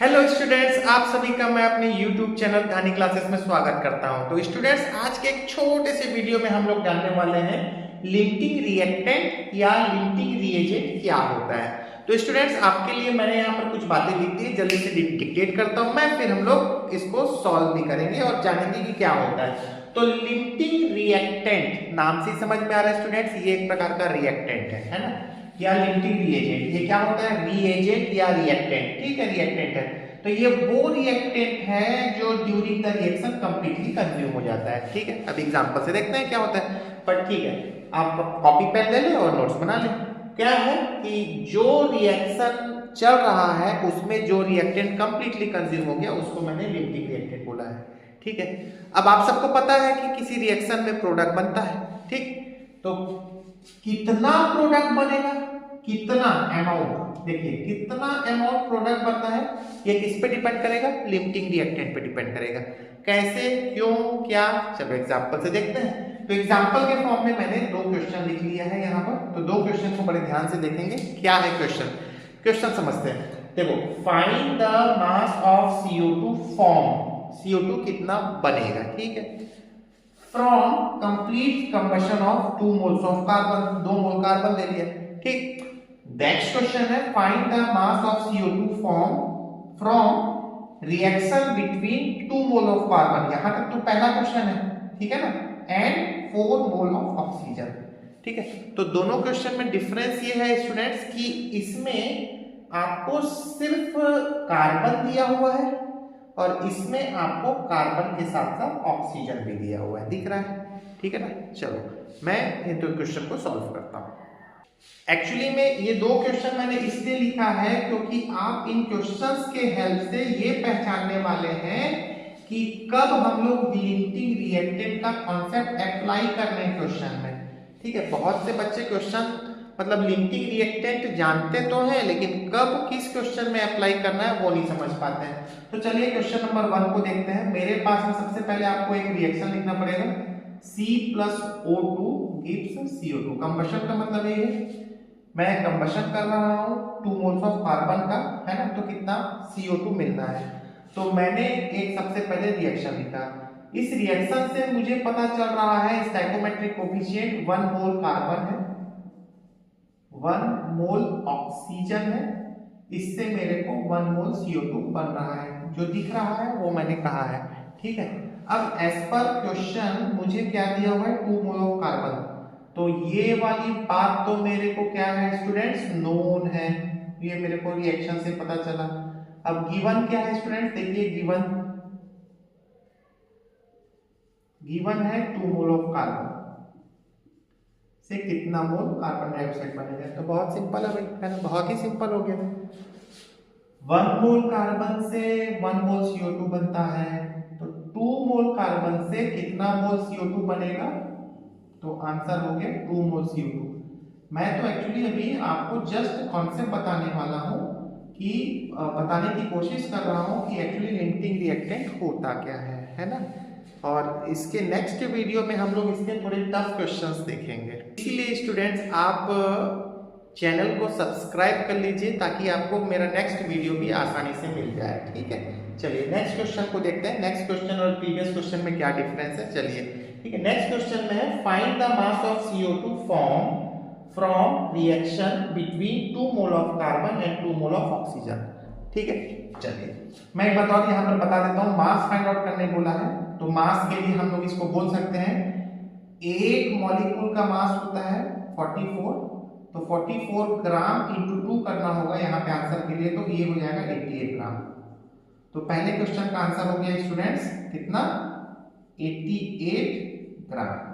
Hello students, आप सभी का मैं अपने YouTube चैनल धानी क्लासेस में स्वागत करता हूं। तो स्टूडेंट्स, आज के एक छोटे से वीडियो में हम लोग जानने वाले हैं लिंटिंग रिएक्टेंट या लिंटिंग रिएजेंट क्या होता है। तो स्टूडेंट्स, आपके लिए मैंने यहाँ पर कुछ बातें लिख दी, जल्दी से डिक्टेट करता हूँ मैं, फिर हम लोग इसको सॉल्व भी करेंगे और जानेंगे कि क्या होता है। तो लिंटिंग रिएक्टेंट नाम से समझ में आ रहा है स्टूडेंट्स, ये एक प्रकार का रिएक्टेंट है ना, या लिंटिंग रिएजेंट। ये क्या होता है? रिएजेंट या रिएक्टेंट। ठीक है, रिएक्टेंट है। तो ये वो रिएक्टेंट है जो during the reaction completely consume हो जाता है। ठीक है, अब एग्जांपल से देखते हैं क्या होता है। पर ठीक है, आप कॉपी पेन ले लें और नोट्स बना लें। क्या है कि जो रिएक्शन चल रहा है उसमें जो रिएक्टेंट कंप्लीटली कंज्यूम हो गया उसको मैंने लिंटिंग रिएक्टेंट बोला है। ठीक है, अब आप सबको पता है कि किसी रिएक्शन में प्रोडक्ट बनता है। ठीक, तो कितना प्रोडक्ट बनेगा, कितना अमाउंट, देखिए कितना अमाउंट प्रोडक्ट बनता है, ये किस पे डिपेंड करेगा? लिमिटिंग रिएक्टेंट पे डिपेंड करेगा। कैसे, क्यों, क्या, चलो एग्जांपल से देखते हैं। तो एग्जांपल के फॉर्म में मैंने दो क्वेश्चन लिख लिया है यहाँ पर। तो दो क्वेश्चन को बड़े ध्यान से देखेंगे। क्या है क्वेश्चन? क्वेश्चन समझते हैं। देखो, find the mass of CO2 form, CO2 कितना बनेगा। ठीक है, from complete combustion of 2 moles of carbon, 2 mole carbon ले लिया। ठीक, नेक्स्ट क्वेश्चन है find the mass of CO2 form from reaction between 2 mole of carbon. यहां तक तो पहला क्वेश्चन है, ठीक है ना, एंड 4 मोल ऑफ ऑक्सीजन। ठीक है, तो दोनों क्वेश्चन में डिफरेंस ये है स्टूडेंट्स कि इसमें आपको सिर्फ कार्बन दिया हुआ है और इसमें आपको कार्बन के साथ साथ ऑक्सीजन भी दिया हुआ है। दिख रहा है? ठीक है ना। चलो मैं इन दो क्वेश्चन को सॉल्व करता हूं। एक्चुअली में ये दो क्वेश्चन मैंने इसलिए लिखा है क्योंकि आप इन क्वेश्चंस के हेल्प से ये पहचानने वाले हैं कि कब हम लोग लिंटिंग रिएक्टेंट का कॉन्सेप्ट अप्लाई कर रहे हैं क्वेश्चन में। ठीक है, बहुत से बच्चे क्वेश्चन मतलब लिंटिंग रिएक्टेंट जानते तो हैं लेकिन कब किस क्वेश्चन में अप्लाई करना है वो नहीं समझ पाते हैं। तो चलिए क्वेश्चन नंबर 1 को देखते हैं। मेरे पास में सबसे पहले आपको एक रिएक्शन लिखना पड़ेगा, C+O2 gives CO2। कंबशन का मतलब ये है मैं कंबशन कर रहा हूं 2 मोल्स ऑफ कार्बन का, है ना, तो कितना CO2 मिलना है। तो मैंने एक सबसे पहले रिएक्शन लिखा। इस रिएक्शन से मुझे पता चल रहा है स्टोइकोमेट्रिक कोफिशिएंट 1 मोल कार्बन है, 1 मोल ऑक्सीजन है, इससे मेरे को 1 मोल CO2 बन रहा है। जो दिख रहा है वो मैंने कहा है। ठीक है, अब एज पर क्वेश्चन मुझे क्या दिया हुआ है? 2 मोल ऑफ कार्बन। तो ये वाली बात तो मेरे को क्या है स्टूडेंट्स? नोन है, ये मेरे को रिएक्शन से पता चला। अब गिवन क्या है स्टूडेंट्स? देखिए गिवन है 2 मोल ऑफ कार्बन से कितना मोल कार्बन डाइऑक्साइड बनेगा। तो बहुत सिंपल है भाई, है ना, बहुत ही सिंपल हो गया। 1 मोल कार्बन से 1 मोल CO2 बनता है, तो 2 मोल कार्बन से कितना मोल CO2 बनेगा? तो आंसर हो गया 2 मोल CO2। मैं तो एक्चुअली अभी आपको जस्ट कॉन्सेप्ट बताने वाला हूं कि बताने की कोशिश कर रहा हूं कि एक्चुअली लिंटिंग रिएक्टेंट होता क्या है ना। और इसके नेक्स्ट वीडियो में हम लोग इसके थोड़े टफ क्वेश्चंस देखेंगे। इसीलिए स्टूडेंट्स आप चैनल को सब्सक्राइब कर लीजिए ताकि आपको मेरा नेक्स्ट वीडियो भी आसानी से मिल जाए। ठीक है, चलिए नेक्स्ट क्वेश्चन को देखते हैं। नेक्स्ट क्वेश्चन और प्रीवियस क्वेश्चन में क्या डिफरेंस है, चलिए। ठीक है, नेक्स्ट क्वेश्चन में है find the mass of CO2 form from reaction between 2 mole of carbon and 2 mole of oxygen. ठीक है, चलिए मैं एक बात और यहाँ पर बता देता हूँ। मास फाइंड आउट करने बोला है, तो मास के लिए हम लोग इसको बोल सकते हैं एक मॉलिक्यूल का मास होता है 44, तो 44 ग्राम इंटू 2 करना होगा यहाँ पे आंसर के लिए, तो ये हो जाएगा 88 ग्राम। तो पहले क्वेश्चन का आंसर हो गया स्टूडेंट्स कितना? 88 ग्राम।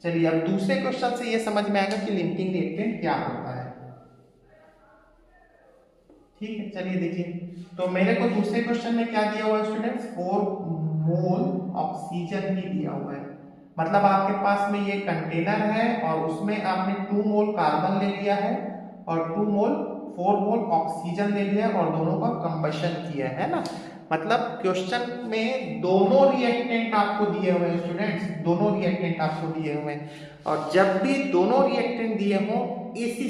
चलिए अब दूसरे क्वेश्चन से ये समझ में आएगा कि लिंटिंग रिएक्टेंट क्या होता है। ठीक है, चलिए देखिए। तो मेरे को दूसरे क्वेश्चन में क्या दिया हुआ है स्टूडेंट्स? 4 मोल ऑक्सीजन भी दिया हुआ है। मतलब आपके पास में ये कंटेनर है और उसमें आपने 2 मोल कार्बन ले लिया है और 4 मोल ऑक्सीजन ले लिया और दोनों का कंबशन किया है ना। मतलब क्वेश्चन में दोनों रिएक्टेंट आपको दिए हुए हैं स्टूडेंट्स, दोनों रिएक्टेंट आपको दिए हुए हैं, और जब भी दोनों रिएक्टेंट दिए हों ऐसी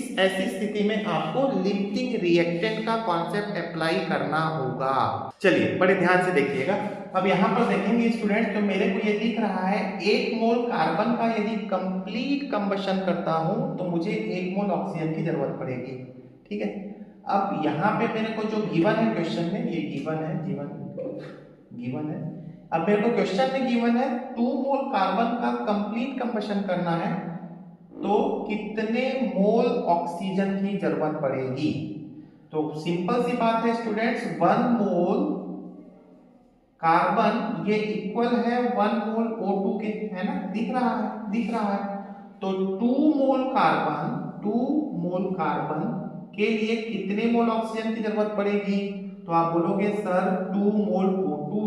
स्थिति में आपको लिमिटिंग रिएक्टेंट का कॉन्सेप्ट अप्लाई करना होगा। चलिए बड़े ध्यान से देखिएगा। अब यहाँ पर देखेंगे स्टूडेंट, तो मेरे को ये दिख रहा है 1 मोल कार्बन का यदि कंप्लीट कंबशन करता हूं तो मुझे 1 मोल ऑक्सीजन की जरूरत पड़ेगी। ठीक है, अब यहाँ पे मेरे को जो गिवन है क्वेश्चन में, ये गिवन है, अब मेरे को क्वेश्चन में गिवन है 2 मोल कार्बन का कंप्लीट कंबशन करना है तो कितने मोल ऑक्सीजन की जरूरत पड़ेगी। तो सिंपल सी बात है स्टूडेंट्स, 1 मोल कार्बन ये इक्वल है 1 मोल O2 के, है ना, दिख रहा है। तो 2 मोल कार्बन के लिए कितने मोल ऑक्सीजन की जरूरत पड़ेगी। तो आप बोलोगे सर 2 मोल O2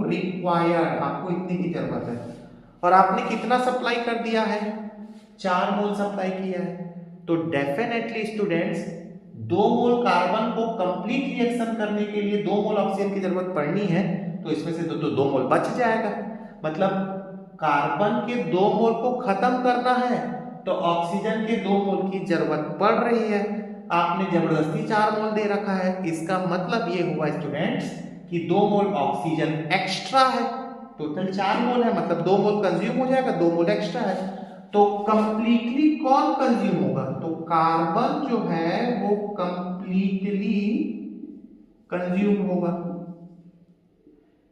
रिक्वायर्ड, आपको इतने की जरूरत है। और आपने कितना सप्लाई कर दिया है, 4 मोल सप्लाई किया है। तो डेफिनेटली स्टूडेंट्स 2 मोल कार्बन को कंप्लीट रिएक्शन करने के लिए 2 मोल ऑक्सीजन की जरूरत पड़नी है, तो इसमें से तो 2 मोल बच जाएगा। मतलब कार्बन के 2 मोल को खत्म करना है तो ऑक्सीजन के 2 मोल की जरूरत पड़ रही है। आपने जबरदस्ती 4 मोल दे रखा है, इसका मतलब ये हुआ स्टूडेंट्स कि 2 मोल ऑक्सीजन एक्स्ट्रा है, टोटल 4 मोल है, मतलब 2 मोल कंज्यूम हो जाएगा, 2 मोल एक्स्ट्रा है। तो कंप्लीटली कौन कंज्यूम होगा, तो कार्बन जो है वो कंप्लीटली कंज्यूम होगा,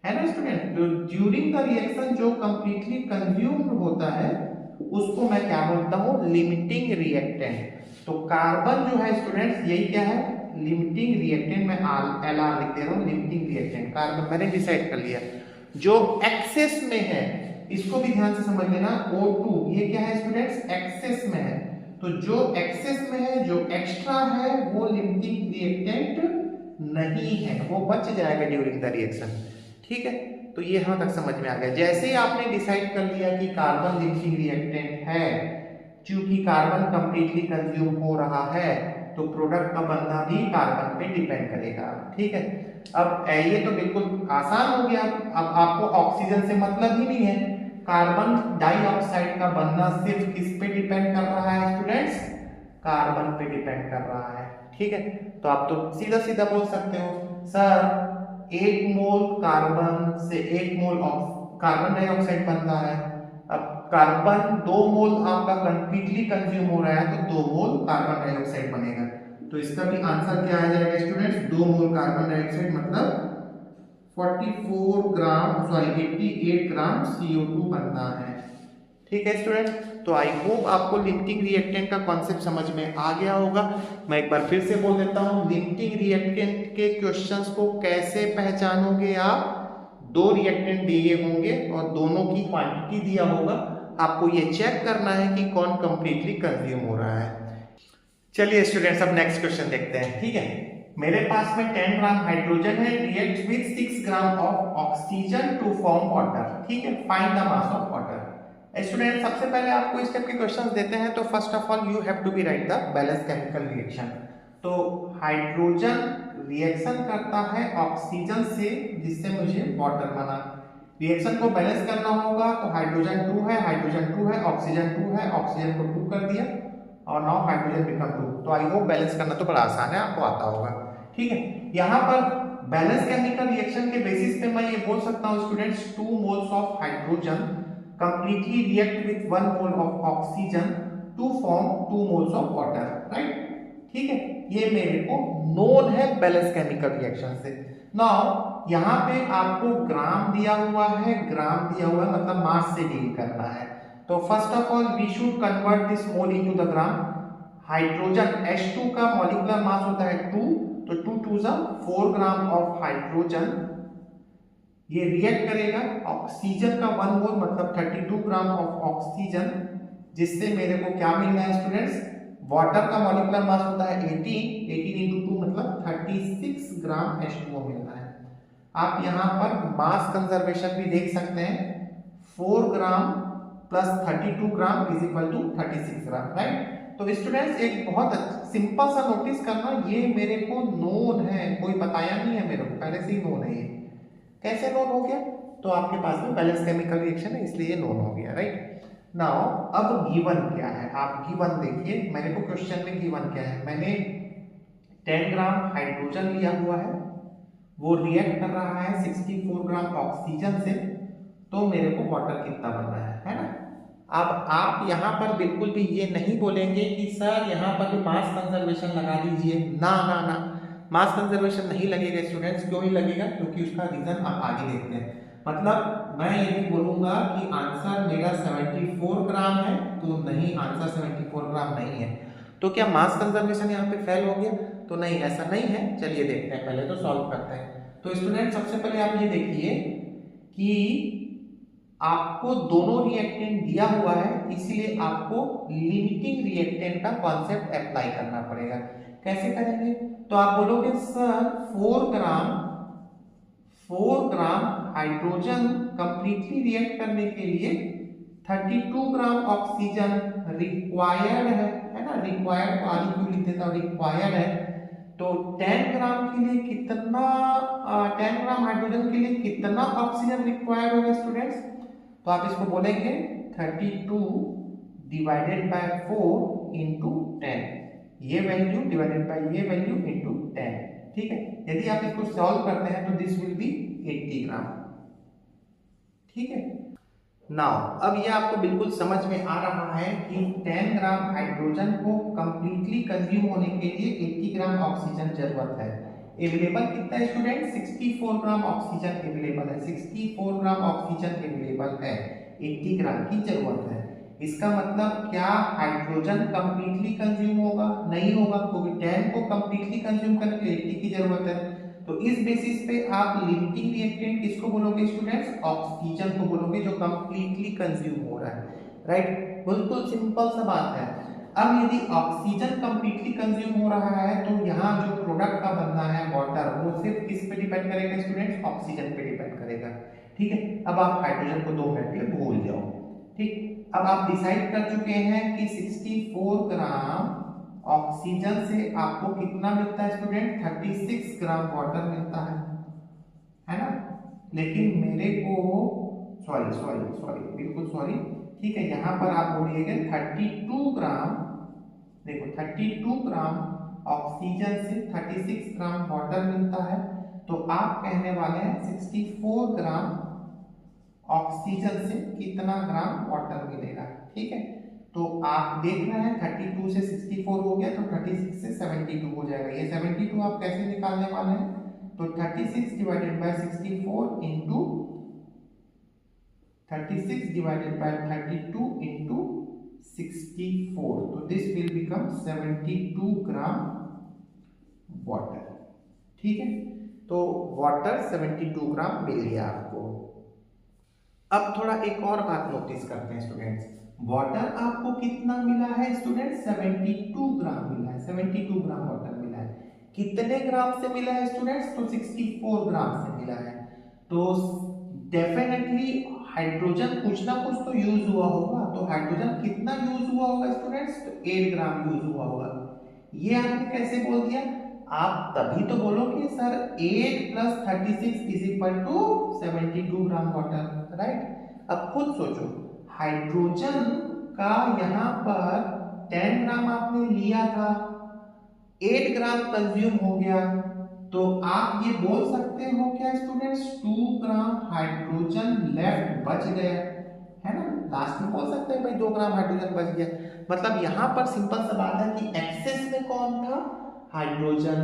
है ना स्टूडेंट। तो ड्यूरिंग द रिएक्शन जो कंप्लीटली कंज्यूम होता है उसको मैं क्या बोलता हूं, लिमिटिंग रिएक्टेंट। तो कार्बन जो है स्टूडेंट्स यही क्या है, लिमिटिंग रिएक्टेंट। मैं LR लिख दे रहा हूं, लिमिटिंग रिएक्टेंट। कार्बन मैंने डिसाइड कर लिया, जो एक्सेस में है इसको भी ध्यान से समझ लेना, O2 ये क्या है स्टूडेंट्स, एक्सेस में है। तो जो एक्सेस में है, जो एक्स्ट्रा है, वो लिमिटिंग रिएक्टेंट नहीं है, वो बच जाएगा ड्यूरिंग द रिएक्शन। ठीक है, तो ये यहां तक समझ में आ गया। जैसे ही आपने डिसाइड कर लिया कि कार्बन लिमिटिंग रिएक्टेंट है, क्योंकि कार्बन कंप्लीटली कंज्यूम हो रहा है, तो प्रोडक्ट का बनना भी कार्बन पे डिपेंड करेगा। ठीक है, अब ये तो बिल्कुल आसान हो गया। अब आपको ऑक्सीजन से मतलब ही नहीं है, कार्बन डाइऑक्साइड का बनना सिर्फ किस पे डिपेंड कर रहा है स्टूडेंट्स, कार्बन पे डिपेंड कर रहा है। ठीक है, तो आप तो सीधा सीधा बोल सकते हो सर 1 मोल कार्बन से 1 मोल कार्बन डाइऑक्साइड बनता है। अब कार्बन 2 मोल आपका कंप्लीटली कंज्यूम हो रहा है, तो 2 मोल कार्बन डाइऑक्साइड बनेगा। तो इसका भी आंसर क्या आ जाएगा स्टूडेंट्स, 2 मोल कार्बन डाइऑक्साइड मतलब 88 ग्राम CO2 बनता है। ठीक है स्टूडेंट, तो आई होप आपको लिमिटिंग रिएक्टेंट का कॉन्सेप्ट समझ में आ गया होगा। मैं एक बार फिर से बोल देता हूं, लिमिटिंग रिएक्टेंट के क्वेश्चंस को कैसे पहचानोगे आप, 2 रिएक्टेंट दिए होंगे और दोनों की क्वांटिटी दिया होगा, आपको ये चेक करना है कि कौन कंप्लीटली कंज्यूम हो रहा है। चलिए स्टूडेंट्स, अब नेक्स्ट क्वेश्चन देखते हैं। ठीक है, मेरे पास में 10 ग्राम हाइड्रोजन है, react with 6 gram of oxygen to form water. ठीक है, find the mass of water. Student सबसे पहले आपको इस टाइप के क्वेश्चंस देते हैं, तो first of all you have to be write the balance chemical reaction. तो हाइड्रोजन रिएक्शन करता है ऑक्सीजन से, जिससे मुझे वाटर बना। रिएक्शन को बैलेंस करना होगा, तो हाइड्रोजन 2 है, ऑक्सीजन 2 है, ऑक्सीजन को 2 कर दिया और नाउ हाइड्रोजन बिकम 2। तो आई होप बैलेंस करना तो बड़ा आसान है, आपको आता होगा। ठीक है, यहाँ पर बैलेंस केमिकल रिएक्शन के बेसिस पे मैं ये बोल सकता हूँ students, 2 moles of hydrogen completely react with 1 mole of oxygen to form 2 moles of water, right? ठीक है, ये मेरे को नोन है बैलेंस केमिकल रिएक्शन से। नाउ यहाँ पे आपको ग्राम दिया हुआ है, मतलब मास से डील करना है। तो first of all we should convert this mole into the gram. Hydrogen H2 का मॉलिक्यूलर मास होता है 2, तो 2 2 4 ग्राम ऑफ हाइड्रोजन ये रिएक्ट करेगा ऑक्सीजन का 1 मोल मतलब 32 ग्राम ऑफ ऑक्सीजन, जिससे मेरे को क्या मिल रहा है स्टूडेंट्स, वाटर का मॉलिक्यूलर मास होता है 18 into 2 मतलब 36 ग्राम H2O मिलता है। आप यहाँ पर मास कंजर्वेशन भी देख सकते हैं, 4 gram plus 32 gram is equal to 36 gram, right. तो स्टूडेंट्स एक बहुत सिंपल सा नोटिस करना, ये मेरे को नोन है, कोई बताया नहीं है मेरे को, पहले से ही नोन है। ये कैसे नोन हो गया? तो आपके पास में बैलेंस केमिकल रिएक्शन है इसलिए ये नोन हो गया, राइट। नाउ अब गिवन क्या है, आप गिवन देखिए, मेरे को क्वेश्चन में गिवन क्या है, मैंने 10 ग्राम हाइड्रोजन लिया हुआ है, वो रिएक्ट कर रहा है 64 ग्राम ऑक्सीजन से, तो मेरे को वाटर कितना बन रहा है ना। अब आप यहाँ पर बिल्कुल भी ये नहीं बोलेंगे कि सर यहाँ पर भी मास कंजर्वेशन लगा दीजिए, ना ना ना, मास कंजर्वेशन नहीं लगेगा स्टूडेंट्स। क्यों नहीं लगेगा? क्योंकि उसका रीजन आप आगे देखते हैं। मतलब मैं ये नहीं बोलूंगा कि आंसर मेरा 74 ग्राम है, तो नहीं, आंसर 74 ग्राम नहीं है, तो क्या मास कंजर्वेशन यहाँ पे फेल हो गया? तो नहीं, ऐसा नहीं है। चलिए देखते हैं, पहले तो सॉल्व करते हैं। तो स्टूडेंट सबसे पहले आप ये देखिए कि आपको दोनों रिएक्टेंट दिया हुआ है, इसलिए आपको लिमिटिंग रिएक्टेंट का कॉन्सेप्ट अप्लाई करना पड़ेगा। कैसे करेंगे? तो आप बोलोगे sir 4 gram hydrogen completely react करने के लिए 32 ग्राम ऑक्सीजन रिक्वायर्ड है ना। रिक्वायर्ड को आगे क्यों लिख देता हूं, रिक्वायर्ड है। तो 10 ग्राम के लिए कितना 10 ग्राम हाइड्रोजन के लिए कितना ऑक्सीजन रिक्वायर्ड होगा स्टूडेंट्स? तो आप इसको बोलेंगे 32 डिवाइडेड बाय 4 इंटू 10, ये वैल्यू डिवाइडेड बाय ये वैल्यू इंटू 10, ठीक है। यदि आप इसको सॉल्व करते हैं तो दिस विल बी 80 ग्राम, ठीक है। नाउ अब ये आपको बिल्कुल समझ में आ रहा है कि 10 ग्राम हाइड्रोजन को कंप्लीटली कंज्यूम होने के लिए 80 ग्राम ऑक्सीजन जरूरत है। अवेलेबल कितना है स्टूडेंट? 64 ग्राम ऑक्सीजन अवेलेबल है, 64 ग्राम ऑक्सीजन अवेलेबल है, 80 ग्राम की जरूरत है। इसका मतलब क्या हाइड्रोजन कंप्लीटली कंज्यूम होगा? नहीं होगा, क्योंकि 10 को कंप्लीटली कंज्यूम करने के लिए 80 की जरूरत है। तो इस बेसिस पे आप लिमिटिंग रिएक्टेंट किसको बोलोगे स्टूडेंट्स? ऑक्सीजन को बोलोगे, जो कंप्लीटली कंज्यूम हो रहा है, राइट। बिल्कुल सिंपल सा बात है। अब यदि ऑक्सीजन कंप्लीटली कंज्यूम हो रहा है तो यहाँ जो प्रोडक्ट का बनना है वाटर, वो सिर्फ किस पे डिपेंड करेगा स्टूडेंट्स? ऑक्सीजन पे डिपेंड करेगा, ठीक है। अब आप हाइड्रोजन को 2 मिनट के लिए भूल जाओ, ठीक। अब आप डिसाइड कर चुके हैं कि 64 ग्राम ऑक्सीजन से आपको कितना मिलता है स्टूडेंट? 36 ग्राम वाटर मिलता है ना। लेकिन मेरे को सॉरी बिल्कुल सॉरी, ठीक है। यहाँ पर आप बोलिएगा 32 ग्राम, देखो 32 ग्राम ऑक्सीजन से 36 ग्राम वाटर मिलता है, तो आप कहने वाले हैं 64 ग्राम ऑक्सीजन से कितना ग्राम वाटर मिलेगा, ठीक है। तो आप देख रहे हैं 32 से 64 हो गया, तो 36 से 72 हो जाएगा। ये 72 आप कैसे निकालने वाले हैं? तो 36 divided by 64 into 36 divided by 32 into 64, तो this will become 72 gram water, ठीक है। तो वाटर 72 ग्राम मिल गया आपको। अब थोड़ा एक और बात नोटिस करते हैं स्टूडेंट्स, वाटर आपको कितना मिला है स्टूडेंट? 72 ग्राम मिला है, 72 ग्राम वाटर मिला है। कितने ग्राम से मिला है स्टूडेंट्स? तो 64 ग्राम से मिला है। तो डेफिनेटली हाइड्रोजन कुछ ना कुछ तो यूज हुआ होगा, तो हाइड्रोजन कितना यूज हुआ होगा स्टूडेंट्स? तो 8 ग्राम यूज हुआ होगा। ये आपने कैसे बोल दिया? आप तभी तो बोलोगे सर 8 + 36 = 72 ग्राम वाटर, राइट। अब खुद सोचो, हाइड्रोजन का यहाँ पर 10 ग्राम आपने लिया था, 8 ग्राम कंज्यूम हो गया, तो आप ये बोल सकते हो क्या स्टूडेंट्स? 2 ग्राम हाइड्रोजन लेफ्ट बच गया, है ना। लास्ट में बोल सकते हैं भाई 2 ग्राम हाइड्रोजन बच गया। मतलब यहाँ पर सिंपल सा बात है कि एक्सेस में कौन था? हाइड्रोजन।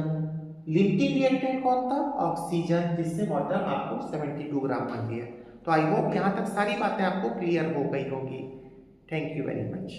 लिमिटिंग रिएक्टेंट कौन था? ऑक्सीजन, जिससे वाटर आपको 72 ग्राम बन गया। तो आई होप यहाँ तक सारी बातें आपको क्लियर हो गई होगी। Thank you very much.